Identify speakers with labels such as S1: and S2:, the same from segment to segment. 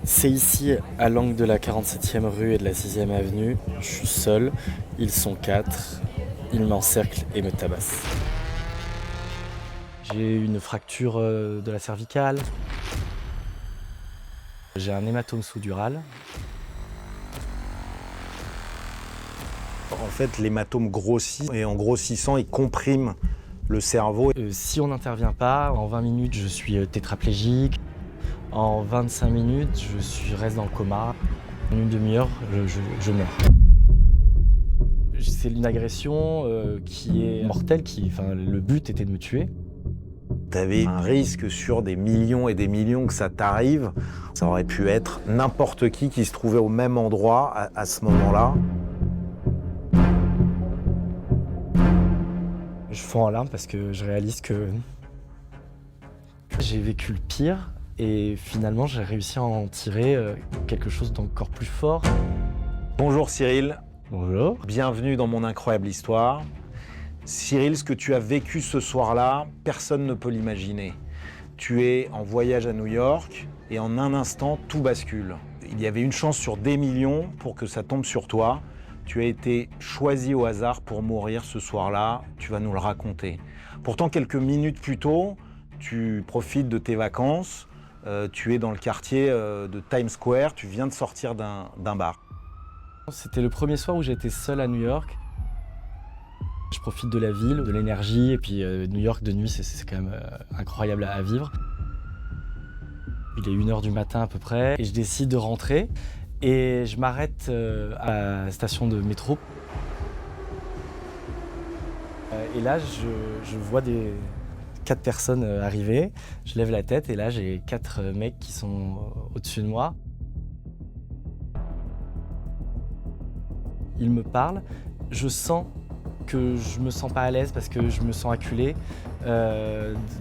S1: C'est ici, à l'angle de la 47e rue et de la 6e avenue. Je suis seul, ils sont 4, ils m'encerclent et me tabassent. J'ai une fracture de la cervicale. J'ai un hématome sous-dural.
S2: En fait, l'hématome grossit et en grossissant, il comprime le cerveau.
S1: Si on n'intervient pas, en 20 minutes, je suis tétraplégique. En 25 minutes, reste dans le coma. En une demi-heure, je meurs. C'est une agression qui est mortelle, le but était de me tuer.
S2: Tu avais un risque sur des millions et des millions que ça t'arrive. Ça aurait pu être n'importe qui se trouvait au même endroit à ce moment-là.
S1: Je fonds en larmes parce que je réalise que j'ai vécu le pire et finalement j'ai réussi à en tirer quelque chose d'encore plus fort.
S2: Bonjour Cyril.
S1: Bonjour.
S2: Bienvenue dans mon incroyable histoire. Cyril, ce que tu as vécu ce soir-là, personne ne peut l'imaginer. Tu es en voyage à New York et en un instant, tout bascule. Il y avait une chance sur des millions pour que ça tombe sur toi. Tu as été choisi au hasard pour mourir ce soir-là. Tu vas nous le raconter. Pourtant, quelques minutes plus tôt, tu profites de tes vacances. Tu es dans le quartier de Times Square. Tu viens de sortir d'un bar.
S1: C'était le premier soir où j'étais seul à New York. Je profite de la ville, de l'énergie, et puis New York de nuit, c'est quand même incroyable à vivre. Il est 1h du matin à peu près, et je décide de rentrer, et je m'arrête à la station de métro. Et là, je vois 4 personnes arriver, je lève la tête, et là, j'ai 4 mecs qui sont au-dessus de moi. Ils me parlent, je sens que je me sens pas à l'aise parce que je me sens acculé.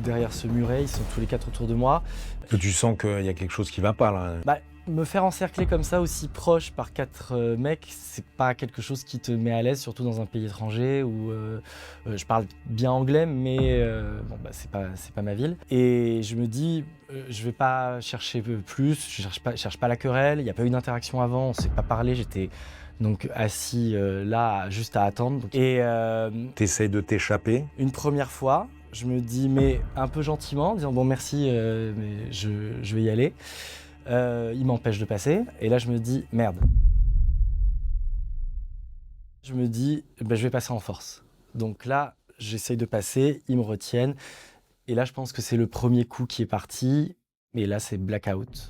S1: Derrière ce muret, ils sont tous les 4 autour de moi.
S2: Que tu sens qu'il y a quelque chose qui va pas là.
S1: Me faire encercler comme ça, aussi proche par 4 mecs, c'est pas quelque chose qui te met à l'aise, surtout dans un pays étranger où je parle bien anglais, mais c'est pas ma ville. Et je me dis, je vais pas chercher plus, je cherche pas la querelle, il n'y a pas eu d'interaction avant, on s'est pas parlé, j'étais donc assis là, juste à attendre. Et
S2: T'essayes de t'échapper.
S1: une première fois, je me dis, mais un peu gentiment, en disant bon merci, mais je vais y aller. Il m'empêche de passer, et là je me dis merde. Je me dis, je vais passer en force. Donc là, j'essaye de passer, ils me retiennent, et là je pense que c'est le premier coup qui est parti, et là c'est blackout.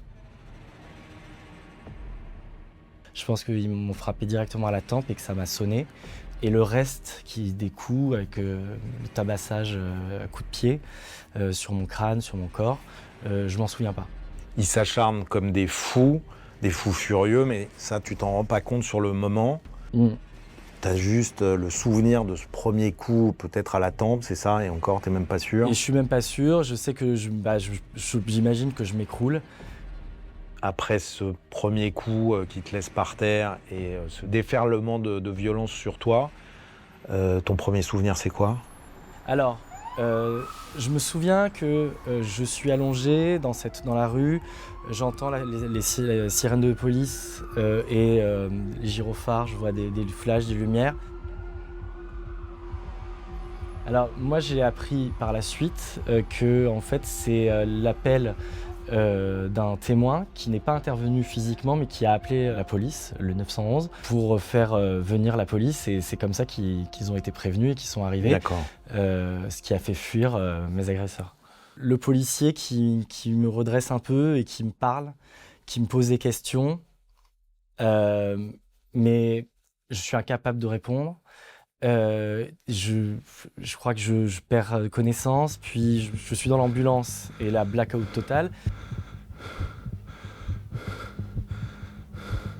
S1: Je pense qu'ils m'ont frappé directement à la tempe et que ça m'a sonné. Et le reste des coups, avec le tabassage à coups de pied sur mon crâne, sur mon corps, je m'en souviens pas.
S2: Ils s'acharnent comme des fous furieux, mais ça, tu t'en rends pas compte sur le moment. T'as juste le souvenir de ce premier coup, peut-être à la tempe, c'est ça, et encore, t'es même pas sûr.
S1: Et je suis même pas sûr, je sais que j'imagine que je m'écroule.
S2: Après ce premier coup qui te laisse par terre et ce déferlement de violence sur toi, ton premier souvenir, c'est quoi?
S1: Alors, je me souviens que je suis allongé dans la rue, j'entends les sirènes de police et les gyrophares, je vois des flashs, des lumières. Alors moi j'ai appris par la suite que en fait c'est l'appel d'un témoin qui n'est pas intervenu physiquement mais qui a appelé la police, le 911, pour faire venir la police, et c'est comme ça qu'ils ont été prévenus et qu'ils sont arrivés.
S2: D'accord.
S1: Ce qui a fait fuir mes agresseurs. Le policier qui me redresse un peu et qui me parle, qui me pose des questions, mais je suis incapable de répondre. Je crois que je perds connaissance, puis je suis dans l'ambulance et la blackout totale.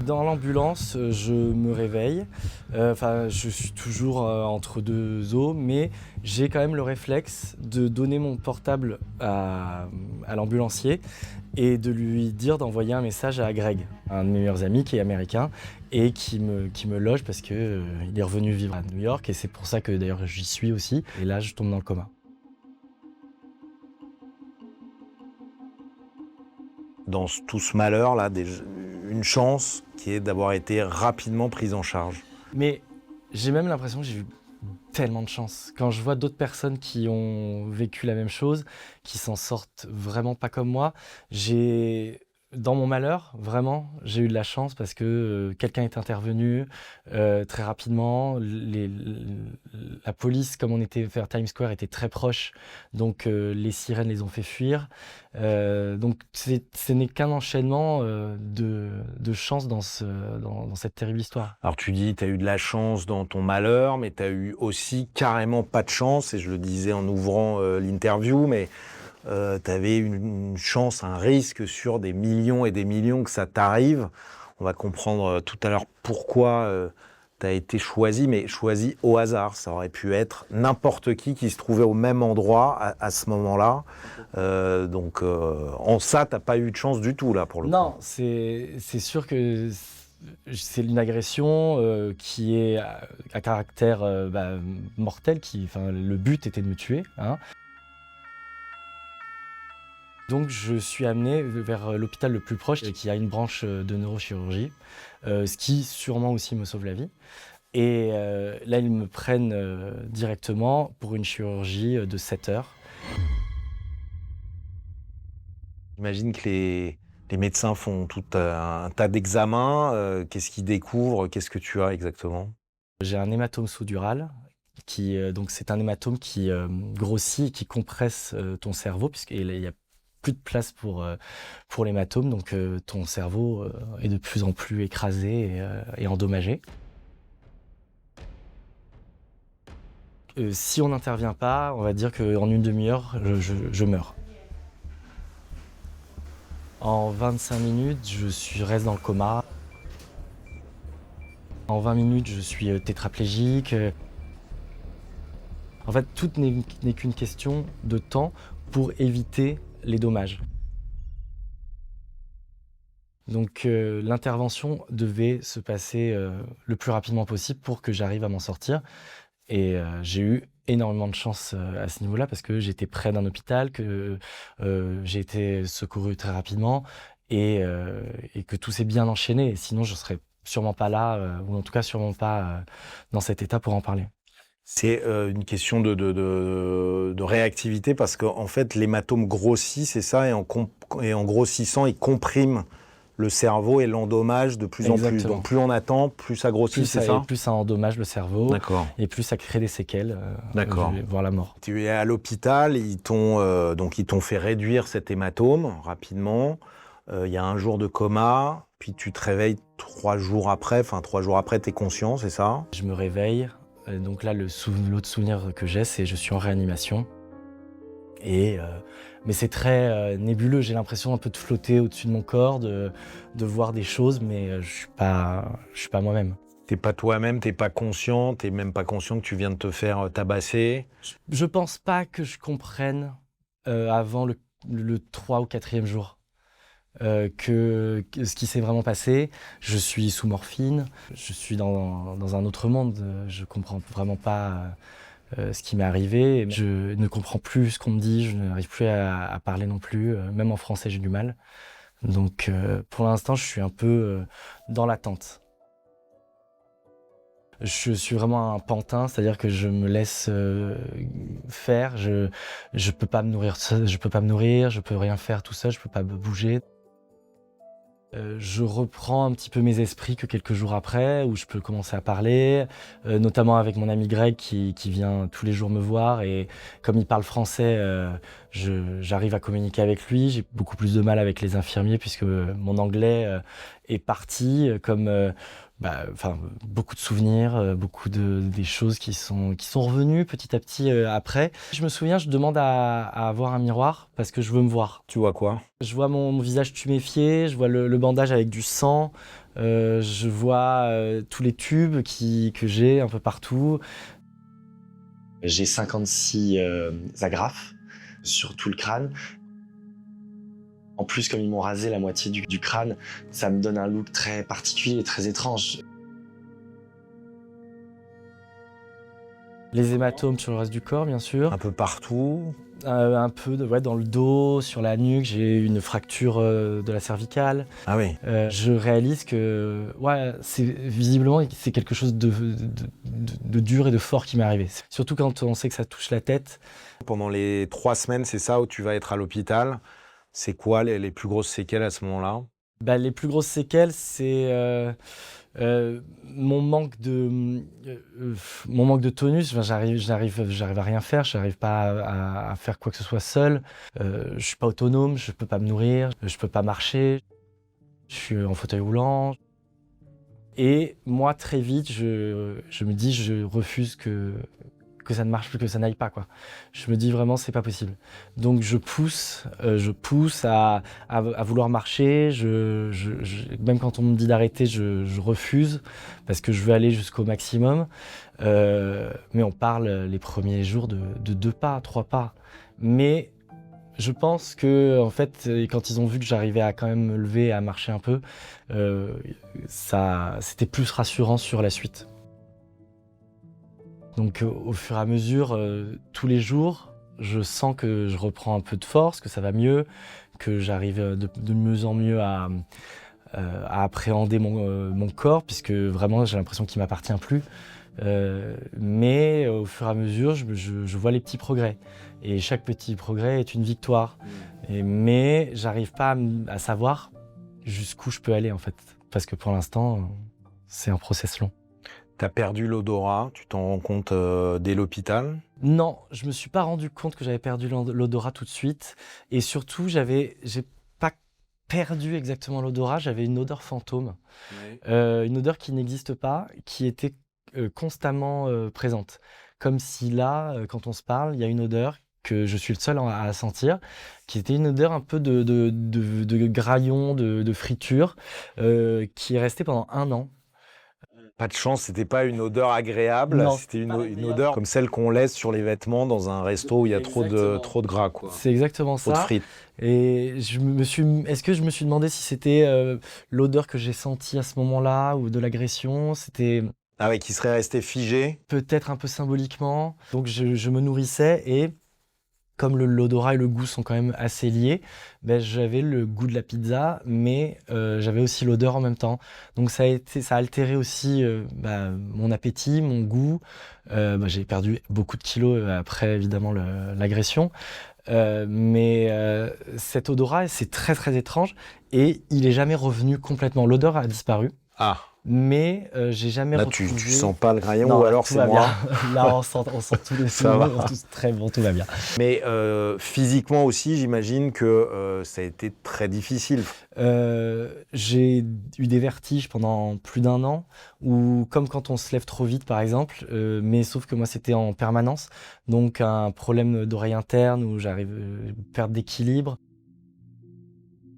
S1: Dans l'ambulance, je me réveille. Je suis toujours entre deux eaux, mais j'ai quand même le réflexe de donner mon portable à l'ambulancier et de lui dire d'envoyer un message à Greg, un de mes meilleurs amis qui est américain et qui me loge parce qu'il est revenu vivre à New York, et c'est pour ça que d'ailleurs j'y suis aussi. Et là, je tombe dans le coma.
S2: dans tout ce malheur-là, une chance qui est d'avoir été rapidement prise en charge.
S1: Mais j'ai même l'impression que j'ai eu tellement de chance. Quand je vois d'autres personnes qui ont vécu la même chose, qui s'en sortent vraiment pas comme moi, dans mon malheur, vraiment, j'ai eu de la chance parce que quelqu'un est intervenu très rapidement. La police, comme on était vers Times Square, était très proche, donc les sirènes les ont fait fuir. Donc ce n'est qu'un enchaînement de chance dans cette terrible histoire.
S2: Alors tu dis, tu as eu de la chance dans ton malheur, mais tu as eu aussi carrément pas de chance, et je le disais en ouvrant l'interview, mais tu avais une chance, un risque sur des millions et des millions que ça t'arrive. On va comprendre tout à l'heure pourquoi tu as été choisi, mais choisi au hasard. Ça aurait pu être n'importe qui se trouvait au même endroit à ce moment-là. Donc en ça, tu n'as pas eu de chance du tout là pour le coup.
S1: Non, c'est sûr que c'est une agression qui est à caractère mortel. Le but était de me tuer, hein. Donc je suis amené vers l'hôpital le plus proche qui a une branche de neurochirurgie, ce qui sûrement aussi me sauve la vie. Et là, ils me prennent directement pour une chirurgie de 7 heures.
S2: J'imagine que les médecins font tout un tas d'examens. Qu'est-ce qu'ils découvrent? Qu'est-ce que tu as exactement?
S1: J'ai un hématome sous-dural. Donc c'est un hématome qui grossit et qui compresse ton cerveau, puisqu'il n'y a plus de place pour l'hématome, donc ton cerveau est de plus en plus écrasé et endommagé. Si on n'intervient pas, on va dire qu'en une demi-heure, je meurs. En 25 minutes, je reste dans le coma. En 20 minutes, je suis tétraplégique. En fait, tout n'est qu'une question de temps pour éviter les dommages. Donc l'intervention devait se passer le plus rapidement possible pour que j'arrive à m'en sortir. Et j'ai eu énormément de chance à ce niveau-là parce que j'étais près d'un hôpital, que j'ai été secouru très rapidement et que tout s'est bien enchaîné. Et sinon, je ne serais sûrement pas là, ou en tout cas sûrement pas dans cet état pour en parler.
S2: C'est une question de réactivité parce qu'en fait, l'hématome grossit, c'est ça, et en grossissant, il comprime le cerveau et l'endommage de plus en plus.
S1: Exactement.
S2: Donc plus on attend, plus ça grossit, c'est ça?
S1: Plus ça endommage le cerveau.
S2: D'accord.
S1: Et plus ça crée des séquelles,
S2: D'accord.
S1: voire la mort.
S2: Tu es à l'hôpital, ils t'ont fait réduire cet hématome rapidement. Il y a un jour de coma, puis tu te réveilles 3 jours après, t'es conscient, c'est ça?
S1: Je me réveille. Donc là, l'autre souvenir que j'ai, c'est que je suis en réanimation. Mais c'est très nébuleux, j'ai l'impression un peu de flotter au-dessus de mon corps, de voir des choses, mais je suis pas moi-même.
S2: T'es pas toi-même, t'es pas conscient, t'es même pas conscient que tu viens de te faire tabasser.
S1: Je pense pas que je comprenne avant le 3 ou 4e jour que ce qui s'est vraiment passé. Je suis sous morphine, je suis dans un autre monde, je comprends vraiment pas ce qui m'est arrivé. Je ne comprends plus ce qu'on me dit, je n'arrive plus à parler non plus, même en français j'ai du mal. Donc pour l'instant je suis un peu dans l'attente. Je suis vraiment un pantin, c'est-à-dire que je me laisse faire, je peux pas me nourrir seul, je peux rien faire tout seul, je peux pas bouger. Je reprends un petit peu mes esprits que quelques jours après, où je peux commencer à parler, notamment avec mon ami Greg qui vient tous les jours me voir, et comme il parle français, j'arrive à communiquer avec lui. J'ai beaucoup plus de mal avec les infirmiers puisque mon anglais est parti, beaucoup de souvenirs, des choses qui sont revenues petit à petit après. Je me souviens, je demande à avoir un miroir parce que je veux me voir.
S2: Tu vois quoi?
S1: Je vois mon visage tuméfié, je vois le bandage avec du sang, je vois tous les tubes que j'ai un peu partout. J'ai 56 agrafes sur tout le crâne. En plus, comme ils m'ont rasé la moitié du crâne, ça me donne un look très particulier, très étrange. Les hématomes sur le reste du corps, bien sûr.
S2: Un peu partout.
S1: Un peu dans le dos, sur la nuque, j'ai une fracture de la cervicale.
S2: Ah oui.
S1: Je réalise que visiblement, c'est quelque chose de dur et de fort qui m'est arrivé. Surtout quand on sait que ça touche la tête.
S2: Pendant les 3 semaines, c'est ça, où tu vas être à l'hôpital. C'est quoi les plus grosses séquelles à ce moment-là?
S1: Les plus grosses séquelles, c'est mon manque de tonus. Enfin, j'arrive à rien faire, j'arrive pas à faire quoi que ce soit seul. Je suis pas autonome, je peux pas me nourrir, je peux pas marcher. Je suis en fauteuil roulant. Et moi, très vite, je me dis, je refuse que ça ne marche plus, que ça n'aille pas, quoi. Je me dis vraiment, c'est pas possible. Donc je pousse à vouloir marcher. Même quand on me dit d'arrêter, je refuse parce que je veux aller jusqu'au maximum. Mais on parle les premiers jours de 2 pas, 3 pas. Mais je pense que, en fait, quand ils ont vu que j'arrivais à quand même me lever, à marcher un peu, c'était plus rassurant sur la suite. Donc au fur et à mesure, tous les jours, je sens que je reprends un peu de force, que ça va mieux, que j'arrive de mieux en mieux à appréhender mon corps, puisque vraiment j'ai l'impression qu'il ne m'appartient plus. Mais au fur et à mesure, je vois les petits progrès. Et chaque petit progrès est une victoire. Mais j'arrive pas à savoir jusqu'où je peux aller, en fait. Parce que pour l'instant, c'est un process long.
S2: T'as perdu l'odorat, tu t'en rends compte dès l'hôpital?
S1: Non, je me suis pas rendu compte que j'avais perdu l'odorat tout de suite. Et surtout, j'ai pas perdu exactement l'odorat, j'avais une odeur fantôme. Oui. Une odeur qui n'existe pas, qui était constamment présente. Comme si là, quand on se parle, il y a une odeur que je suis le seul à sentir, qui était une odeur un peu de graillon, de friture, qui est restée pendant 1 an.
S2: Pas de chance, c'était pas une odeur agréable,
S1: non,
S2: c'était une odeur comme celle qu'on laisse sur les vêtements dans un resto où il y a trop de gras, quoi.
S1: C'est exactement ça.
S2: Trop de frites.
S1: Et est-ce que je me suis demandé si c'était l'odeur que j'ai sentie à ce moment-là ou de l'agression? C'était
S2: Ah ouais, qui serait resté figé?
S1: Peut-être un peu symboliquement. Donc je me nourrissais et comme l'odorat et le goût sont quand même assez liés, j'avais le goût de la pizza, mais j'avais aussi l'odeur en même temps. Donc ça a altéré aussi mon appétit, mon goût. J'ai perdu beaucoup de kilos après évidemment l'agression. Mais cet odorat, c'est très très étrange et il est jamais revenu complètement. L'odeur a disparu.
S2: Ah.
S1: Mais j'ai jamais retrouvé...
S2: tu sens pas le graillon,
S1: non,
S2: ou alors c'est moi?
S1: Là, on sent tous les sons, très bon, tout va bien.
S2: Mais physiquement aussi, j'imagine que ça a été très difficile.
S1: J'ai eu des vertiges pendant plus d'1 an, ou comme quand on se lève trop vite par exemple, mais sauf que moi c'était en permanence, donc un problème d'oreille interne où j'arrive à perdre d'équilibre.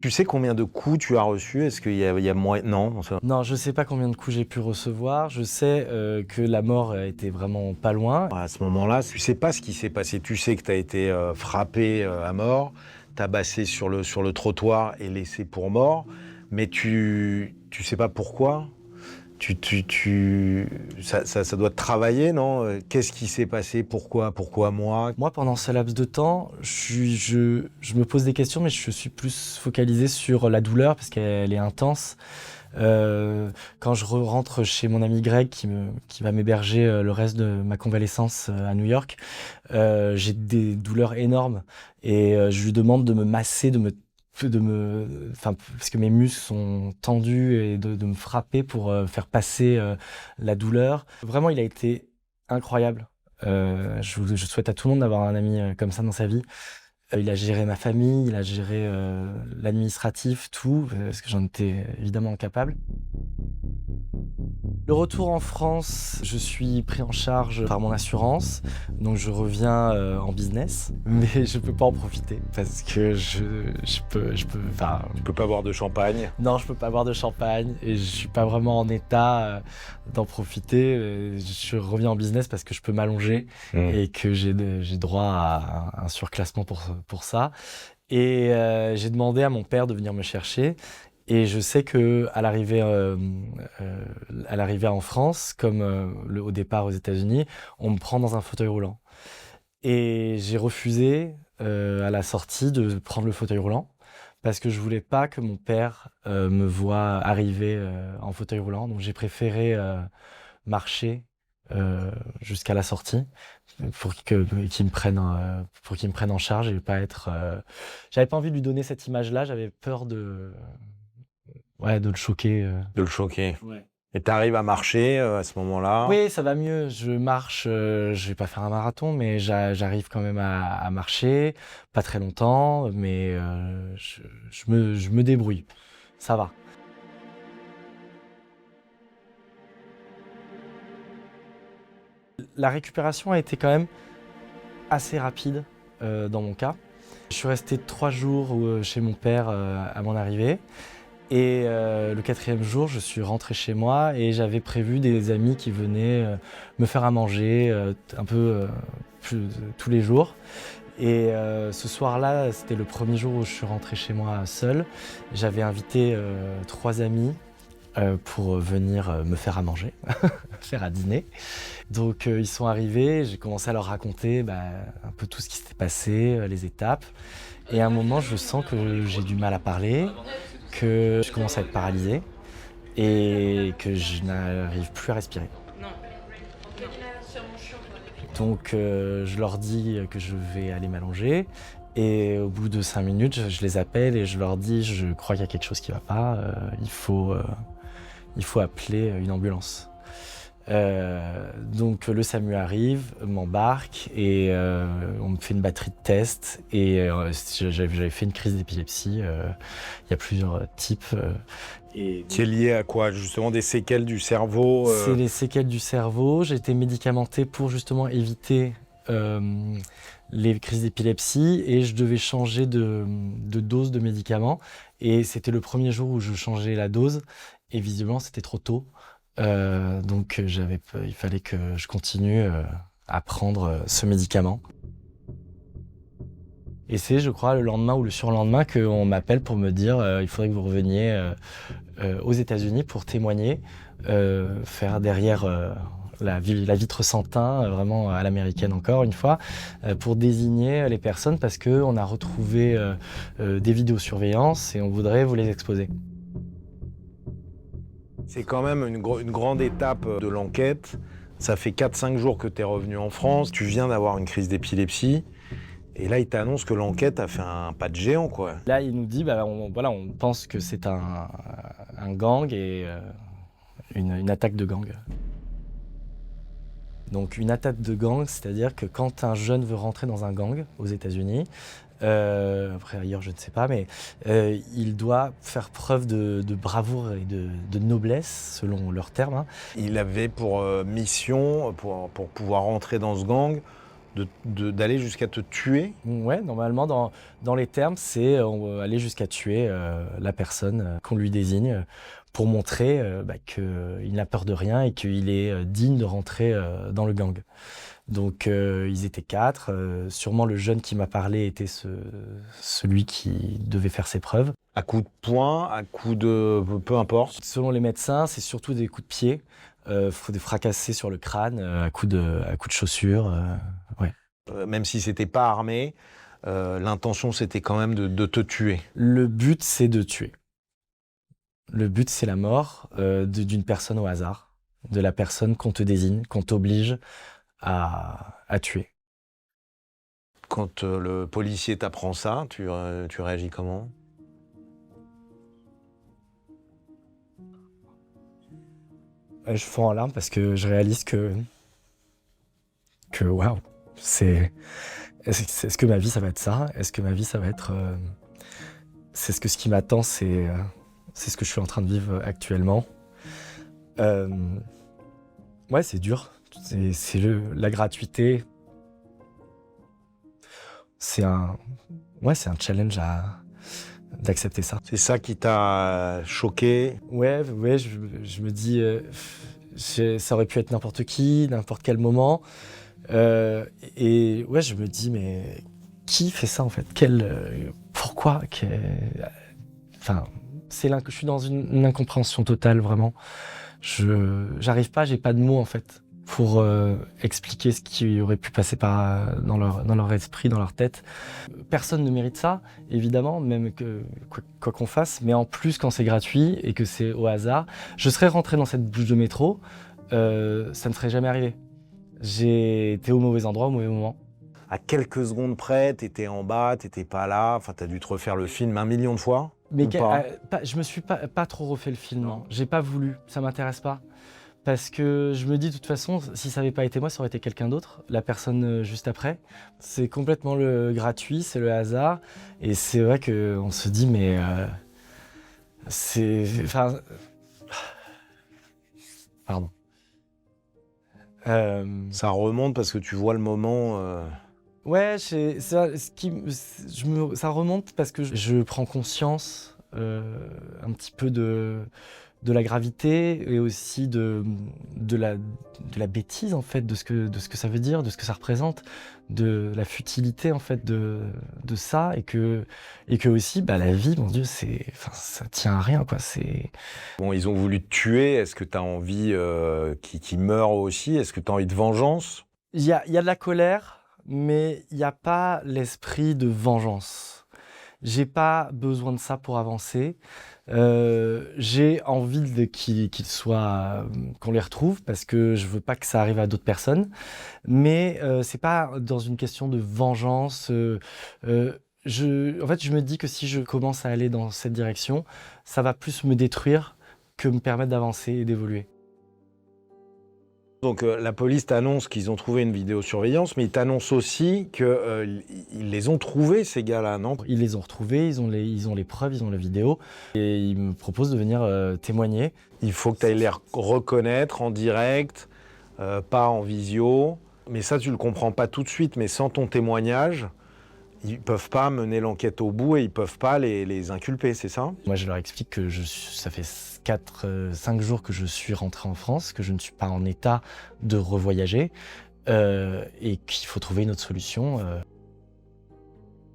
S2: Tu sais combien de coups tu as reçus? Est-ce qu'il y a moins? Non.
S1: Non, je sais pas combien de coups j'ai pu recevoir. Je sais que la mort était vraiment pas loin.
S2: À ce moment-là, tu sais pas ce qui s'est passé. Tu sais que tu as été frappé à mort, tabassé sur le trottoir et laissé pour mort, mais tu sais pas pourquoi. Ça doit te travailler, non? Qu'est-ce qui s'est passé? Pourquoi moi?
S1: Moi, pendant ce laps de temps, je me pose des questions, mais je suis plus focalisé sur la douleur parce qu'elle est intense. Quand je rentre chez mon ami Greg qui va m'héberger le reste de ma convalescence à New York, j'ai des douleurs énormes et je lui demande de me masser, parce que mes muscles sont tendus et de me frapper pour faire passer la douleur. Vraiment, il a été incroyable. Je souhaite à tout le monde d'avoir un ami comme ça dans sa vie. Il a géré ma famille, il a géré l'administratif, tout, parce que j'en étais évidemment incapable. Le retour en France, je suis pris en charge par mon assurance, donc je reviens en business, mais je peux pas en profiter parce que je
S2: peux pas boire de champagne.
S1: Non, je peux pas boire de champagne et je suis pas vraiment en état d'en profiter. Je reviens en business parce que je peux m'allonger et que j'ai droit à un surclassement pour ça. Et j'ai demandé à mon père de venir me chercher. Et je sais qu'à l'arrivée en France, comme au départ aux États-Unis, on me prend dans un fauteuil roulant. Et j'ai refusé à la sortie de prendre le fauteuil roulant parce que je voulais pas que mon père me voie arriver en fauteuil roulant. Donc j'ai préféré marcher jusqu'à la sortie qu'il me prenne en charge et pas être. J'avais pas envie de lui donner cette image-là. J'avais peur de le choquer.
S2: De le choquer.
S1: Ouais.
S2: Et tu arrives à marcher à ce moment-là?
S1: Oui, ça va mieux. Je marche, je vais pas faire un marathon, mais j'arrive quand même à marcher, pas très longtemps, mais je me débrouille. Ça va. La récupération a été quand même assez rapide dans mon cas. Je suis resté 3 jours chez mon père à mon arrivée. Et le 4e jour, je suis rentré chez moi et j'avais prévu des amis qui venaient me faire à manger un peu tous les jours. Et ce soir-là, c'était le premier jour où je suis rentré chez moi seul. J'avais invité 3 amis pour venir me faire à manger, faire à dîner. Donc ils sont arrivés, j'ai commencé à leur raconter un peu tout ce qui s'était passé, les étapes. Et à un moment, je sens que j'ai du mal à parler, que je commence à être paralysé et que je n'arrive plus à respirer. Donc je leur dis que je vais aller m'allonger et au bout de 5 minutes, je les appelle et je leur dis je crois qu'il y a quelque chose qui ne va pas, il faut appeler une ambulance. Donc le SAMU arrive, m'embarque et on me fait une batterie de tests et j'avais fait une crise d'épilepsie. Il y a plusieurs types.
S2: Qui est lié à quoi? Justement des séquelles du cerveau?
S1: C'est les séquelles du cerveau. J'ai été médicamenté pour justement éviter les crises d'épilepsie et je devais changer de dose de médicaments. Et c'était le premier jour où je changeais la dose et visiblement c'était trop tôt. Donc il fallait que je continue à prendre ce médicament. Et c'est, je crois, le lendemain ou le surlendemain qu'on m'appelle pour me dire il faudrait que vous reveniez aux États-Unis pour témoigner, faire derrière la vitre sans teint, vraiment à l'américaine encore une fois, pour désigner les personnes parce qu'on a retrouvé des vidéosurveillances et on voudrait vous les exposer.
S2: C'est quand même une grande étape de l'enquête. Ça fait 4-5 jours que tu es revenu en France. Tu viens d'avoir une crise d'épilepsie. Et là, il t'annonce que l'enquête a fait un pas de géant, quoi.
S1: Là, il nous dit, on pense que c'est un gang et une attaque de gang. Donc une attaque de gang, c'est-à-dire que quand un jeune veut rentrer dans un gang aux États-Unis, après ailleurs je ne sais pas, mais il doit faire preuve de bravoure et de noblesse selon leurs termes. Hein.
S2: Il avait pour mission, pour pouvoir rentrer dans ce gang, d'aller jusqu'à te tuer?
S1: Ouais, normalement dans les termes, c'est aller jusqu'à tuer la personne qu'on lui désigne pour montrer qu'il n'a peur de rien et qu'il est digne de rentrer dans le gang. Donc ils étaient 4, sûrement le jeune qui m'a parlé était celui qui devait faire ses preuves.
S2: À coups de poing, à coups de... peu importe.
S1: Selon les médecins, c'est surtout des coups de pied, des fracassés sur le crâne, à coups de chaussures. Ouais.
S2: Même si c'était pas armé, l'intention c'était quand même de te tuer.
S1: Le but c'est de tuer. Le but c'est la mort d'une personne au hasard, de la personne qu'on te désigne, qu'on t'oblige à tuer.
S2: Quand le policier t'apprend ça, tu réagis comment?
S1: Je fonds en larmes parce que je réalise que waouh, est-ce que ma vie ça va être ça? Est-ce que ma vie ça va être ce qui m'attend, c'est ce que je suis en train de vivre actuellement. Ouais, c'est dur. C'est la gratuité. C'est un challenge d'accepter ça.
S2: C'est ça qui t'a choqué?
S1: Ouais, je me dis, ça aurait pu être n'importe qui, n'importe quel moment. Et ouais, je me dis, mais qui fait ça en fait? Pourquoi? Enfin, je suis dans une incompréhension totale, vraiment. J'arrive pas, j'ai pas de mots en fait. pour expliquer ce qui aurait pu passer dans leur esprit, dans leur tête. Personne ne mérite ça, évidemment, même que quoi qu'on fasse, mais en plus quand c'est gratuit et que c'est au hasard, je serais rentré dans cette bouche de métro, ça ne serait jamais arrivé. J'ai été au mauvais endroit au mauvais moment.
S2: À quelques secondes près, t'étais en bas, t'étais pas là, enfin t'as dû te refaire le film 1 million de fois.
S1: Mais
S2: ou pas
S1: je me suis pas trop refait le film, non. J'ai pas voulu, ça m'intéresse pas. Parce que je me dis, de toute façon, si ça n'avait pas été moi, ça aurait été quelqu'un d'autre, la personne juste après. C'est complètement le gratuit, c'est le hasard. Et c'est vrai qu'on se dit, mais c'est... Enfin... Pardon.
S2: Ça remonte parce que tu vois le moment...
S1: Ouais, ça remonte parce que je prends conscience un petit peu de la gravité et aussi de la bêtise en fait, de ce que ça veut dire, de ce que ça représente, de la futilité en fait de ça et que aussi la vie, mon Dieu, ça tient à rien quoi.
S2: Bon, ils ont voulu te tuer, est-ce que tu as envie qu'ils meurent aussi? Est-ce que tu as envie de vengeance?
S1: Il y a de la colère, mais il n'y a pas l'esprit de vengeance. J'ai pas besoin de ça pour avancer. J'ai envie qu'ils soient, qu'on les retrouve parce que je veux pas que ça arrive à d'autres personnes. Mais c'est pas dans une question de vengeance. En fait, je me dis que si je commence à aller dans cette direction, ça va plus me détruire que me permettre d'avancer et d'évoluer.
S2: Donc la police t'annonce qu'ils ont trouvé une vidéosurveillance, mais ils t'annoncent aussi qu'ils les ont trouvés, ces gars-là, non?
S1: Ils les ont retrouvés, ils ont les preuves, ils ont la vidéo, et ils me proposent de venir témoigner.
S2: Il faut que tu ailles les reconnaître en direct, pas en visio. Mais ça, tu le comprends pas tout de suite, mais sans ton témoignage, ils peuvent pas mener l'enquête au bout et ils peuvent pas les inculper, c'est ça?
S1: Moi, je leur explique que ça fait 5 jours que je suis rentré en France, que je ne suis pas en état de revoyager et qu'il faut trouver une autre solution.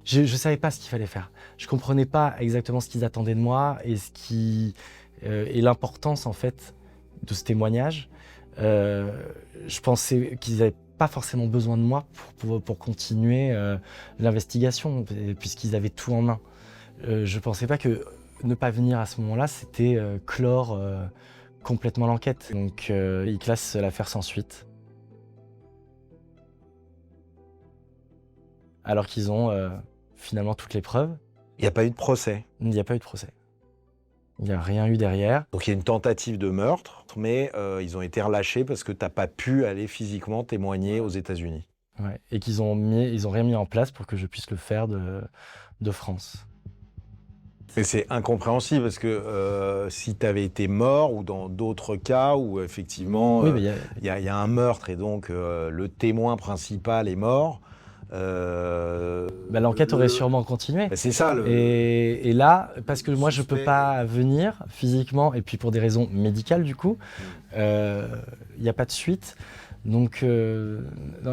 S1: Je ne savais pas ce qu'il fallait faire. Je ne comprenais pas exactement ce qu'ils attendaient de moi et l'importance en fait de ce témoignage. Je pensais qu'ils n'avaient pas forcément besoin de moi pour continuer l'investigation, puisqu'ils avaient tout en main. Je ne pensais pas que ne pas venir à ce moment-là, c'était clore complètement l'enquête. Donc ils classent l'affaire sans suite. Alors qu'ils ont finalement toutes les preuves.
S2: Il n'y a pas eu de procès.
S1: Il n'y a pas eu de procès. Il n'y a rien eu derrière.
S2: Donc il y a une tentative de meurtre, mais ils ont été relâchés parce que tu n'as pas pu aller physiquement témoigner aux États-Unis.
S1: Ouais, et qu'ils ont rien mis en place pour que je puisse le faire de France.
S2: Mais c'est incompréhensible parce que si tu avais été mort ou dans d'autres cas où effectivement
S1: oui,
S2: y a un meurtre et donc le témoin principal est mort,
S1: l'enquête aurait sûrement continué.
S2: C'est ça.
S1: Et là, parce que moi je peux pas venir physiquement et puis pour des raisons médicales du coup, il n'y a pas de suite. Donc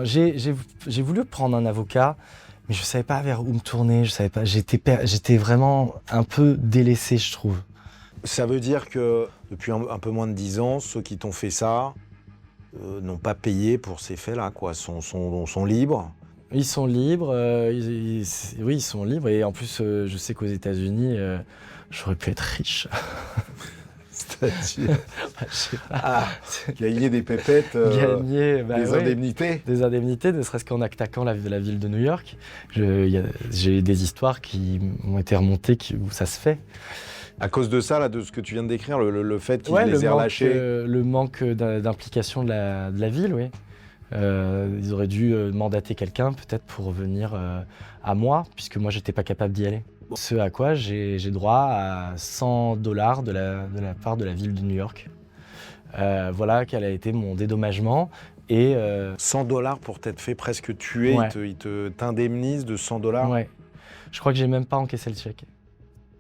S1: j'ai voulu prendre un avocat. Mais je ne savais pas vers où me tourner, je savais pas. J'étais vraiment un peu délaissé, je trouve.
S2: Ça veut dire que depuis un peu moins de 10 ans, ceux qui t'ont fait ça n'ont pas payé pour ces faits-là, quoi. Sont libres.
S1: Ils sont libres, oui, ils sont libres. Et en plus, je sais qu'aux États-Unis, j'aurais pu être riche.
S2: C'est-à-dire gagner des pépettes, des indemnités.
S1: Des indemnités, ne serait-ce qu'en attaquant la ville de New York. J'ai des histoires qui m'ont été remontées où ça se fait.
S2: À cause de ça, là, de ce que tu viens de décrire, le fait qu'ils les aient relâchés.
S1: Le manque d'implication de la ville, oui. Ils auraient dû mandater quelqu'un peut-être pour venir à moi, puisque moi j'étais pas capable d'y aller. Ce à quoi j'ai droit à $100 de la part de la ville de New York. Voilà quel a été mon dédommagement. Et
S2: $100 pour t'être fait presque tuer, ouais. Ils t'indemnisent de $100.
S1: Ouais. Je crois que j'ai même pas encaissé le chèque.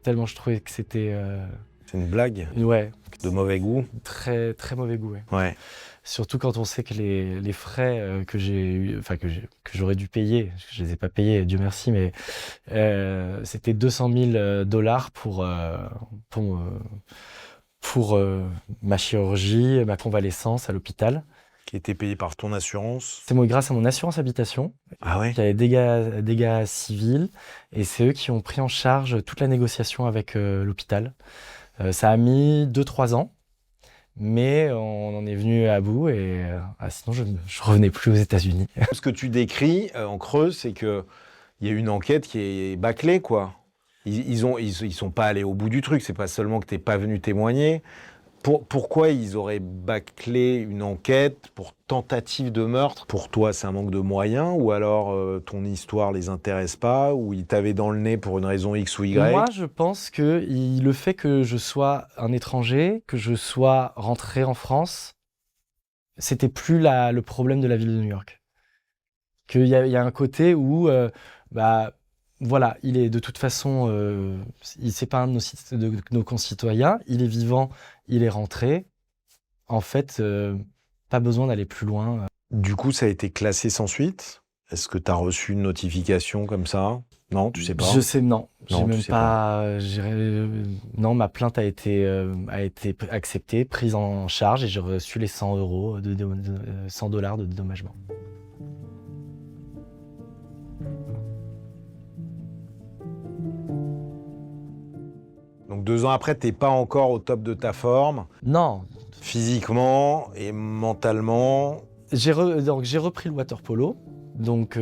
S1: Tellement je trouvais que c'était...
S2: C'est une blague.
S1: Ouais.
S2: De mauvais goût.
S1: Très, très mauvais goût, ouais.
S2: Ouais.
S1: Surtout quand on sait que les frais que j'aurais dû payer, je les ai pas payés, Dieu merci, mais c'était $200 000 pour ma chirurgie, ma convalescence à l'hôpital.
S2: Qui était payé par ton assurance?
S1: C'est moi, grâce à mon assurance habitation,
S2: Ah ouais?
S1: qui avait dégâts civils, et c'est eux qui ont pris en charge toute la négociation avec l'hôpital. Ça a mis 2-3 ans, mais on en est venu à bout, et sinon je revenais plus aux États-Unis.
S2: Ce que tu décris en creux, c'est qu'il y a une enquête qui est bâclée, quoi. Ils sont pas allés au bout du truc, c'est pas seulement que t'es pas venu témoigner. Pourquoi ils auraient bâclé une enquête pour tentative de meurtre? Pour toi, c'est un manque de moyens, ou alors ton histoire les intéresse pas, ou ils t'avaient dans le nez pour une raison X ou Y?
S1: Moi, je pense que le fait que je sois un étranger, que je sois rentré en France, c'était plus le problème de la ville de New York. Qu'il y a un côté où, voilà, il est de toute façon, c'est pas un de nos concitoyens, il est vivant, il est rentré. En fait, pas besoin d'aller plus loin.
S2: Du coup, ça a été classé sans suite? Est-ce que tu as reçu une notification comme ça? Non, tu sais pas?
S1: Je sais, non.
S2: Non,
S1: J'ai
S2: tu
S1: même
S2: sais
S1: pas. Non, ma plainte a été acceptée, prise en charge, et j'ai reçu les 100 euros, 100 dollars de dédommagement.
S2: Donc 2 ans après, t'es pas encore au top de ta forme,
S1: Non.
S2: physiquement et mentalement.
S1: Donc j'ai repris le water polo. Donc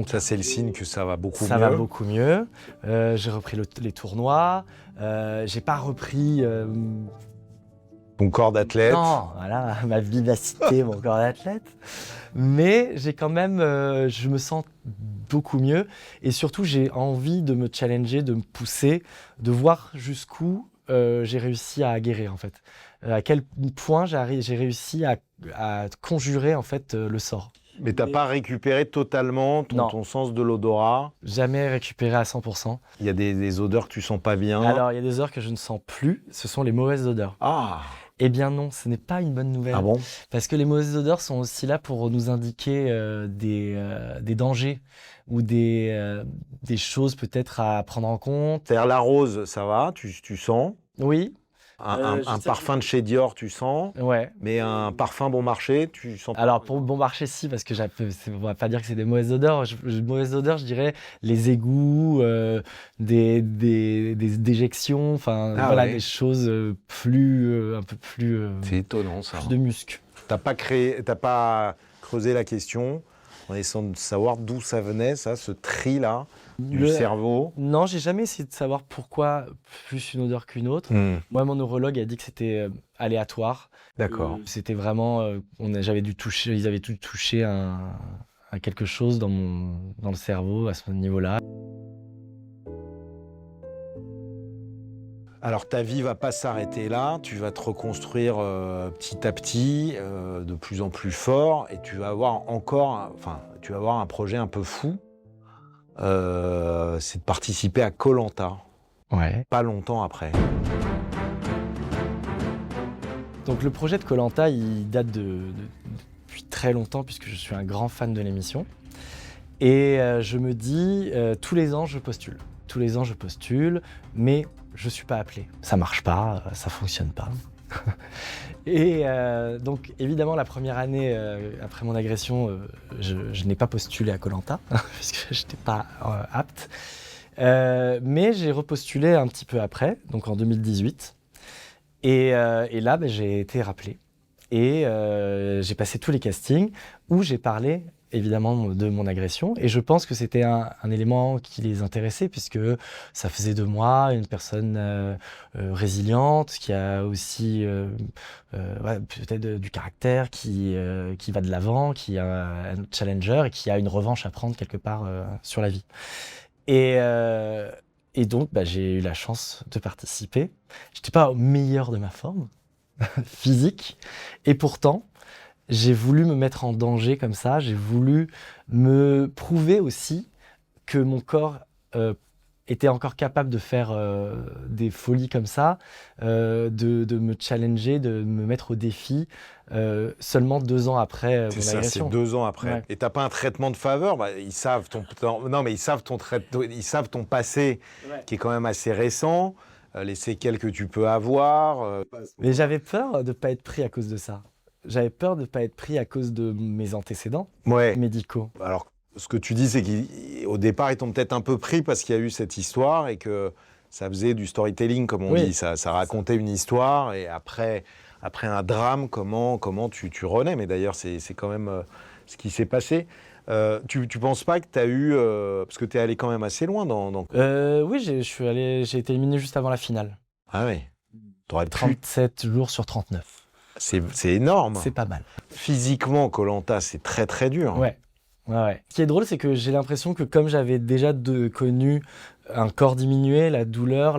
S2: Ça, c'est le signe que ça va beaucoup mieux.
S1: ça va beaucoup mieux. J'ai repris les tournois. J'ai pas repris.
S2: Ton corps d'athlète.
S1: Non, voilà, ma vivacité, mon corps d'athlète. Mais j'ai quand même, je me sens beaucoup mieux. Et surtout, j'ai envie de me challenger, de me pousser, de voir jusqu'où j'ai réussi à guérir, en fait. À quel point j'ai réussi à conjurer, en fait, le sort.
S2: Mais t'as pas récupéré totalement
S1: Non.
S2: ton sens de l'odorat.
S1: Jamais récupéré à 100%.
S2: Il y a des odeurs que tu sens pas bien.
S1: Alors, il y a des odeurs que je ne sens plus. Ce sont les mauvaises odeurs.
S2: Ah.
S1: Eh bien non, ce n'est pas une bonne nouvelle.
S2: Ah bon?
S1: Parce que les mauvaises odeurs sont aussi là pour nous indiquer des dangers ou des choses peut-être à prendre en compte.
S2: C'est-à-dire la rose, ça va, tu sens.
S1: Oui,
S2: Un
S1: je sais
S2: parfum de chez Dior, tu sens.
S1: ouais.
S2: Mais un parfum bon marché, tu sens pas.
S1: Alors pour bon marché, si, parce que on va pas dire que c'est des mauvaises odeurs. Mauvaises odeurs, je dirais les égouts, des déjections, enfin
S2: Ah
S1: voilà,
S2: ouais.
S1: des choses un peu plus,
S2: C'est étonnant ça.
S1: plus de musc.
S2: T'as pas creusé la question en essayant de savoir d'où ça venait, ça, ce tri-là du cerveau.
S1: Non, j'ai jamais essayé de savoir pourquoi plus une odeur qu'une autre. Moi, mon neurologue a dit que c'était aléatoire.
S2: D'accord.
S1: C'était vraiment, ils avaient dû toucher à quelque chose dans le cerveau à ce niveau-là.
S2: Alors ta vie va pas s'arrêter là, tu vas te reconstruire petit à petit, de plus en plus fort, et tu vas avoir un projet un peu fou. C'est de participer à Koh Lanta,
S1: Ouais.
S2: pas longtemps après.
S1: Donc le projet de Koh Lanta, il date depuis très longtemps, puisque je suis un grand fan de l'émission. Et je me dis, tous les ans, je postule. Tous les ans, je postule, mais je suis pas appelé. Ça marche pas, ça fonctionne pas. Et donc, évidemment, la première année, après mon agression, je n'ai pas postulé à Koh Lanta, puisque je n'étais pas apte. Mais j'ai repostulé un petit peu après, donc en 2018. Et là, j'ai été rappelé. Et j'ai passé tous les castings où j'ai parlé évidemment de mon agression, et je pense que c'était un élément qui les intéressait, puisque ça faisait de moi une personne résiliente, qui a aussi peut-être du caractère, qui va de l'avant, qui est un challenger et qui a une revanche à prendre quelque part sur la vie. Et donc j'ai eu la chance de participer. J'étais pas au meilleur de ma forme physique, et pourtant j'ai voulu me mettre en danger comme ça, j'ai voulu me prouver aussi que mon corps était encore capable de faire des folies comme ça, de me challenger, de me mettre au défi, seulement 2 ans après mon
S2: C'est ça,
S1: agression.
S2: c'est 2 ans après.
S1: Ouais.
S2: Et t'as pas un traitement de faveur? Ils savent ils savent ton passé,
S1: Ouais.
S2: qui est quand même assez récent, les séquelles que tu peux avoir.
S1: Mais j'avais peur de ne pas être pris à cause de ça. j'avais peur de ne pas être pris à cause de mes antécédents
S2: Ouais.
S1: médicaux.
S2: Alors, ce que tu dis, c'est qu'au départ, ils t'ont peut-être un peu pris parce qu'il y a eu cette histoire et que ça faisait du storytelling, comme on
S1: Oui.
S2: dit. Ça racontait une histoire et après un drame, comment tu renais. Mais d'ailleurs, c'est quand même ce qui s'est passé. Tu penses pas que tu as eu... parce que tu es allé quand même assez loin dans...
S1: Oui, j'ai été éliminé juste avant la finale.
S2: Ah oui. T'aurais pu...
S1: 37 jours sur 39.
S2: C'est énorme.
S1: C'est pas mal.
S2: Physiquement, Koh-Lanta, c'est très très dur.
S1: Ouais. Ce qui est drôle, c'est que j'ai l'impression que comme j'avais déjà connu un corps diminué, la douleur,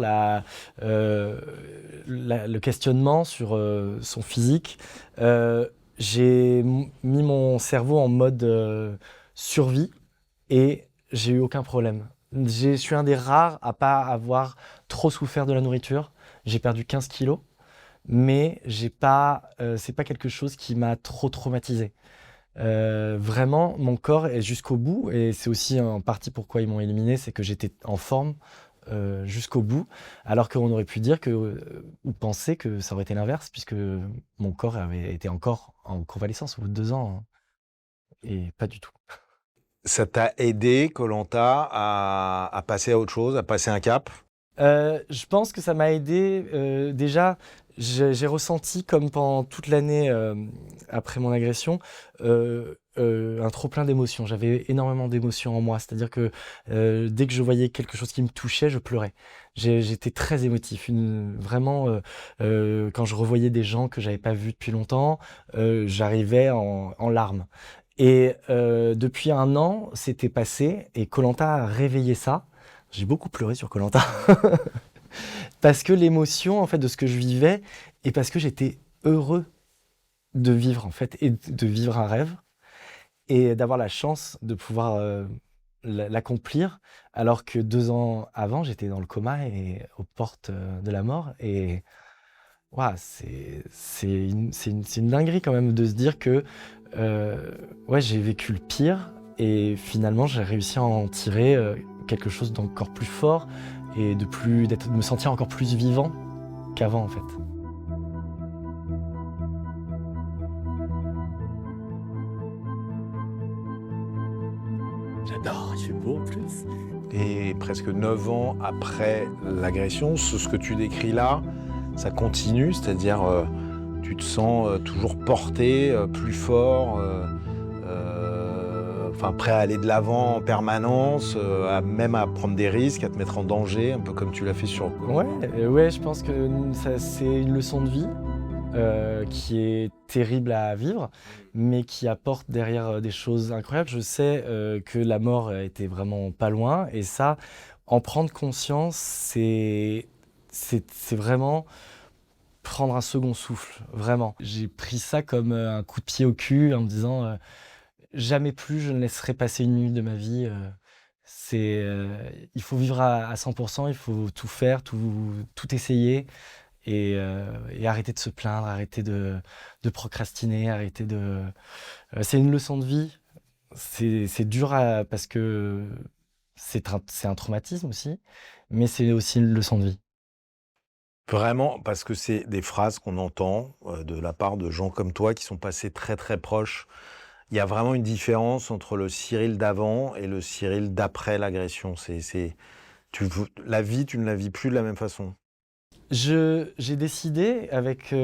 S1: le questionnement sur son physique, j'ai mis mon cerveau en mode survie et j'ai eu aucun problème. Je suis un des rares à pas avoir trop souffert de la nourriture. J'ai perdu 15 kilos, mais c'est pas quelque chose qui m'a trop traumatisé. Vraiment, mon corps est jusqu'au bout, et c'est aussi en partie pourquoi ils m'ont éliminé, c'est que j'étais en forme jusqu'au bout, alors qu'on aurait pu dire ou penser que ça aurait été l'inverse, puisque mon corps avait été encore en convalescence au bout de 2 ans, hein. Et pas du tout.
S2: Ça t'a aidé, Koh-Lanta, à passer à autre chose, à passer un cap?
S1: Je pense que ça m'a aidé. Déjà, j'ai ressenti, comme pendant toute l'année après mon agression, un trop-plein d'émotions. J'avais énormément d'émotions en moi. C'est-à-dire que dès que je voyais quelque chose qui me touchait, je pleurais. J'étais très émotif. Vraiment, quand je revoyais des gens que j'avais pas vus depuis longtemps, j'arrivais en larmes. Et depuis 1 an, c'était passé, et Koh-Lanta a réveillé ça. J'ai beaucoup pleuré sur Koh-Lanta parce que l'émotion en fait de ce que je vivais, et parce que j'étais heureux de vivre en fait, et de vivre un rêve et d'avoir la chance de pouvoir l'accomplir, alors que 2 ans avant j'étais dans le coma et aux portes de la mort. Et ouah, c'est une dinguerie quand même de se dire que ouais, j'ai vécu le pire et finalement j'ai réussi à en tirer quelque chose d'encore plus fort et de me sentir encore plus vivant qu'avant en fait. J'adore, c'est beau en plus.
S2: Et presque 9 ans après l'agression, ce que tu décris là, ça continue, c'est-à-dire tu te sens toujours porté, plus fort, prêt à aller de l'avant en permanence, même à prendre des risques, à te mettre en danger, un peu comme tu l'as fait sur...
S1: Ouais, je pense que c'est une leçon de vie qui est terrible à vivre, mais qui apporte derrière des choses incroyables. Je sais que la mort était vraiment pas loin, et ça, en prendre conscience, c'est vraiment prendre un second souffle, vraiment. J'ai pris ça comme un coup de pied au cul en me disant jamais plus je ne laisserai passer une minute de ma vie. Il faut vivre à 100%, il faut tout faire, tout essayer, et arrêter de se plaindre, arrêter de procrastiner, c'est une leçon de vie. C'est dur parce que c'est un traumatisme aussi, mais c'est aussi une leçon de vie.
S2: Vraiment, parce que c'est des phrases qu'on entend de la part de gens comme toi qui sont passés très très proches. Il y a vraiment une différence entre le Cyril d'avant et le Cyril d'après l'agression. La vie, tu ne la vis plus de la même façon.
S1: J'ai décidé avec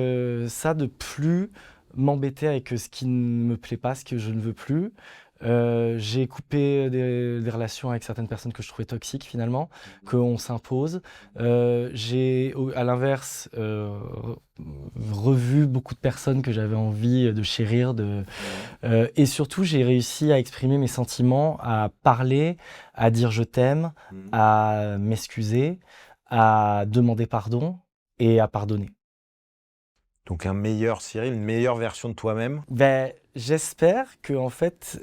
S1: ça de plus m'embêter avec ce qui ne me plaît pas, ce que je ne veux plus. J'ai coupé des relations avec certaines personnes que je trouvais toxiques finalement, qu'on s'impose. J'ai, à l'inverse, revu beaucoup de personnes que j'avais envie de chérir. Et surtout, j'ai réussi à exprimer mes sentiments, à parler, à dire je t'aime, à m'excuser, à demander pardon et à pardonner.
S2: Donc un meilleur Cyril, une meilleure version de toi-même.
S1: J'espère que en fait,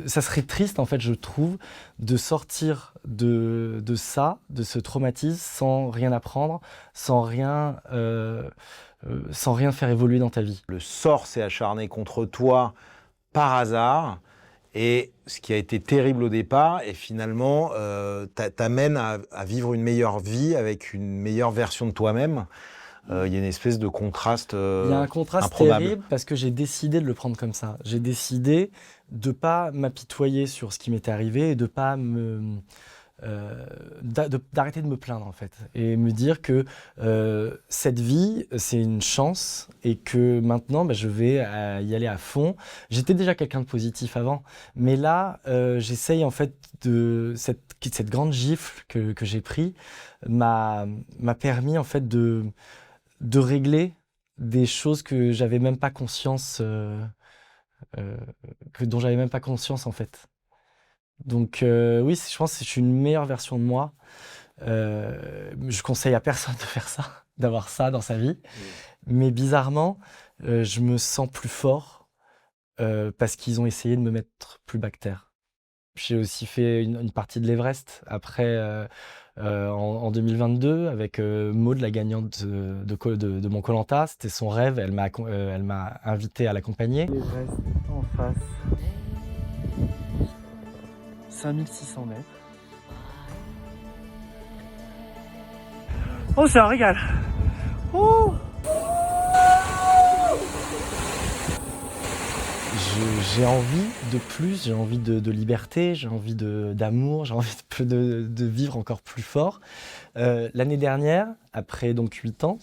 S1: ça serait triste en fait, je trouve, de sortir de ce traumatisme sans rien apprendre, sans rien faire évoluer dans ta vie.
S2: Le sort s'est acharné contre toi par hasard, et ce qui a été terrible au départ, et finalement t'amène à vivre une meilleure vie avec une meilleure version de toi-même. Il y a une espèce de contraste
S1: Il y a un contraste
S2: improbable.
S1: terrible parce que j'ai décidé de le prendre comme ça. J'ai décidé de pas m'apitoyer sur ce qui m'était arrivé et de pas d'arrêter de me plaindre en fait et me dire que cette vie c'est une chance et que maintenant je vais y aller à fond. J'étais déjà quelqu'un de positif avant, mais là j'essaye en fait de cette grande gifle que j'ai pris m'a permis en fait de régler des choses que j'avais même pas conscience euh, dont j'avais même pas conscience en fait. Donc oui, je pense que je suis une meilleure version de moi. Je conseille à personne de faire ça, d'avoir ça dans sa vie. Mais bizarrement, je me sens plus fort parce qu'ils ont essayé de me mettre plus bactère. J'ai aussi fait une partie de l'Everest après en 2022 avec Maud, la gagnante de mon koh. C'était son rêve, elle m'a invité à l'accompagner. L'Everest en face. 5600 mètres. Oh, c'est un régal! Oh! J'ai envie de plus, j'ai envie de liberté, j'ai envie d'amour, j'ai envie de vivre encore plus fort. L'année dernière, après donc 8 ans,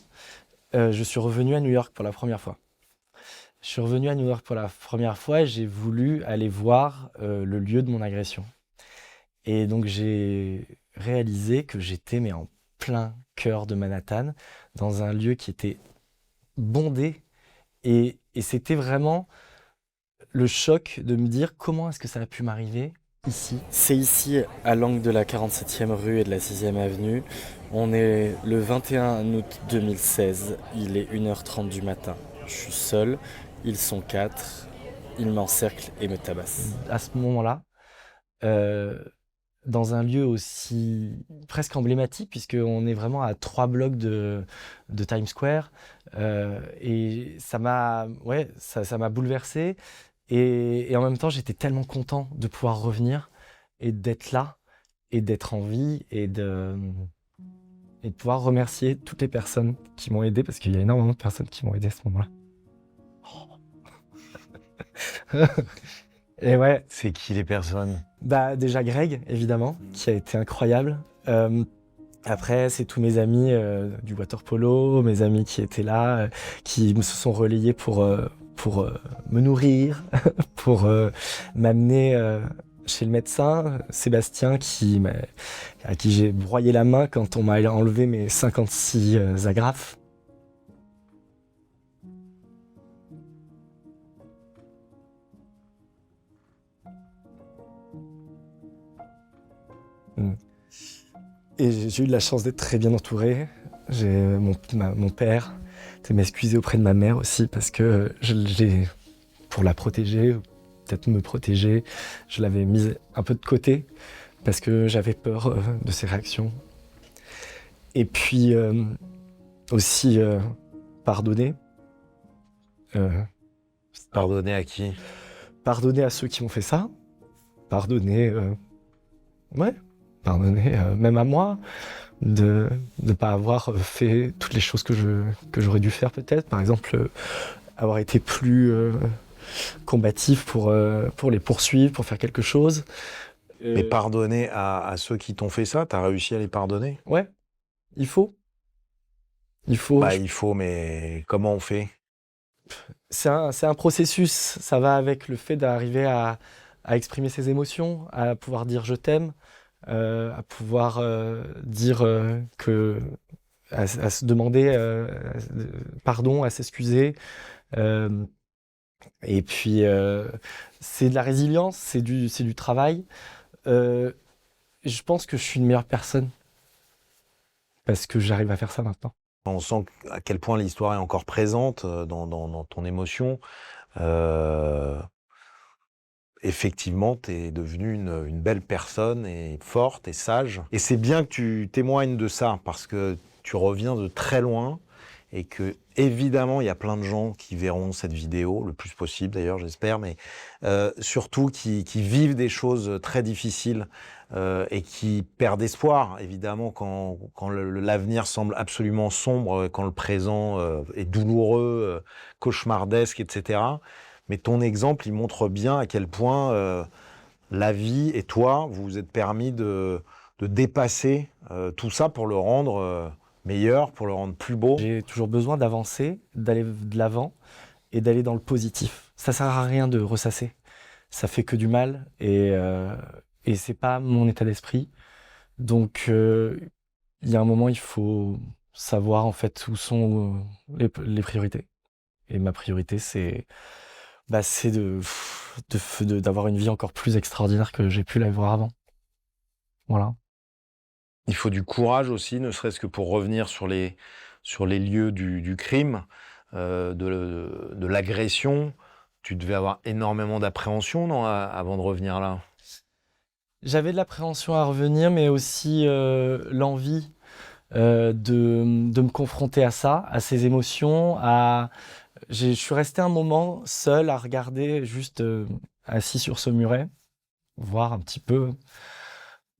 S1: je suis revenu à New York pour la première fois. Je suis revenu à New York pour la première fois et j'ai voulu aller voir le lieu de mon agression. Et donc j'ai réalisé que j'étais mais en plein cœur de Manhattan, dans un lieu qui était bondé. Et c'était vraiment le choc de me dire comment est-ce que ça a pu m'arriver ici. C'est ici, à l'angle de la 47e rue et de la 6e avenue. On est le 21 août 2016, il est 1h30 du matin. Je suis seul, ils sont 4, ils m'encerclent et me tabassent. À ce moment-là, dans un lieu aussi presque emblématique, puisqu'on est vraiment à 3 blocs de Times Square. Et ça m'a bouleversé. Et en même temps, j'étais tellement content de pouvoir revenir et d'être là, et d'être en vie, et de pouvoir remercier toutes les personnes qui m'ont aidé, parce qu'il y a énormément de personnes qui m'ont aidé à ce moment-là. Et ouais.
S2: C'est qui les personnes?
S1: Déjà Greg, évidemment, qui a été incroyable. Après, c'est tous mes amis du water polo, mes amis qui étaient là, qui se sont relayés pour me nourrir, pour m'amener chez le médecin. Sébastien, à qui j'ai broyé la main quand on m'a enlevé mes 56 agrafes. Et j'ai eu de la chance d'être très bien entouré. J'ai mon père, de m'excuser auprès de ma mère aussi parce que pour la protéger, peut-être me protéger, je l'avais mise un peu de côté parce que j'avais peur de ses réactions. Et puis aussi pardonner.
S2: Pardonner à qui?
S1: Pardonner à ceux qui m'ont fait ça. Pardonner, pardonner même à moi de ne pas avoir fait toutes les choses que j'aurais dû faire peut-être. Par exemple, avoir été plus combatif pour les poursuivre, pour faire quelque chose.
S2: Mais pardonner à ceux qui t'ont fait ça, t'as réussi à les pardonner?
S1: Ouais, il faut. Il faut.
S2: Il faut, mais comment on fait?
S1: C'est un processus. Ça va avec le fait d'arriver à exprimer ses émotions, à pouvoir dire je t'aime, à pouvoir dire à se demander pardon, à s'excuser. Et puis, c'est de la résilience, c'est du travail. Je pense que je suis une meilleure personne parce que j'arrive à faire ça maintenant.
S2: On sent à quel point l'histoire est encore présente dans ton émotion. Effectivement, tu es devenue une belle personne, et forte et sage. Et c'est bien que tu témoignes de ça, parce que tu reviens de très loin, et que évidemment il y a plein de gens qui verront cette vidéo, le plus possible d'ailleurs j'espère, mais surtout qui vivent des choses très difficiles et qui perdent espoir évidemment quand l'avenir semble absolument sombre, quand le présent est douloureux, cauchemardesque, etc. Mais ton exemple, il montre bien à quel point la vie et toi, vous vous êtes permis de dépasser tout ça pour le rendre meilleur, pour le rendre plus beau.
S1: J'ai toujours besoin d'avancer, d'aller de l'avant et d'aller dans le positif. Ça sert à rien de ressasser. Ça fait que du mal et c'est pas mon état d'esprit. Donc, il y a un moment, il faut savoir en fait où sont les priorités. Et ma priorité, c'est d'avoir une vie encore plus extraordinaire que j'ai pu l'avoir avant. Voilà.
S2: Il faut du courage aussi, ne serait-ce que pour revenir sur les lieux du crime, de l'agression. Tu devais avoir énormément d'appréhension, non, avant de revenir là?
S1: J'avais de l'appréhension à revenir, mais aussi l'envie de me confronter à ça, à ces émotions. Je suis resté un moment seul à regarder, juste assis sur ce muret, voir un petit peu,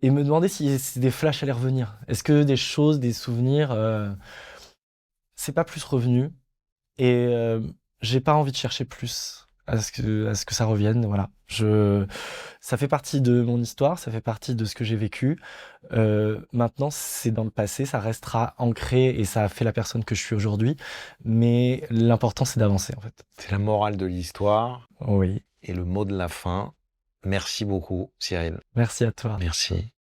S1: et me demander si des flashs allaient revenir. Est-ce que des choses, des souvenirs, c'est pas plus revenu? Et j'ai pas envie de chercher plus à ce que ça revienne. Voilà. Ça fait partie de mon histoire, ça fait partie de ce que j'ai vécu. Maintenant, c'est dans le passé, ça restera ancré et ça a fait la personne que je suis aujourd'hui. Mais l'important, c'est d'avancer, en fait.
S2: C'est la morale de l'histoire
S1: Oui.
S2: et le mot de la fin. Merci beaucoup, Cyril.
S1: Merci à toi.
S2: Merci.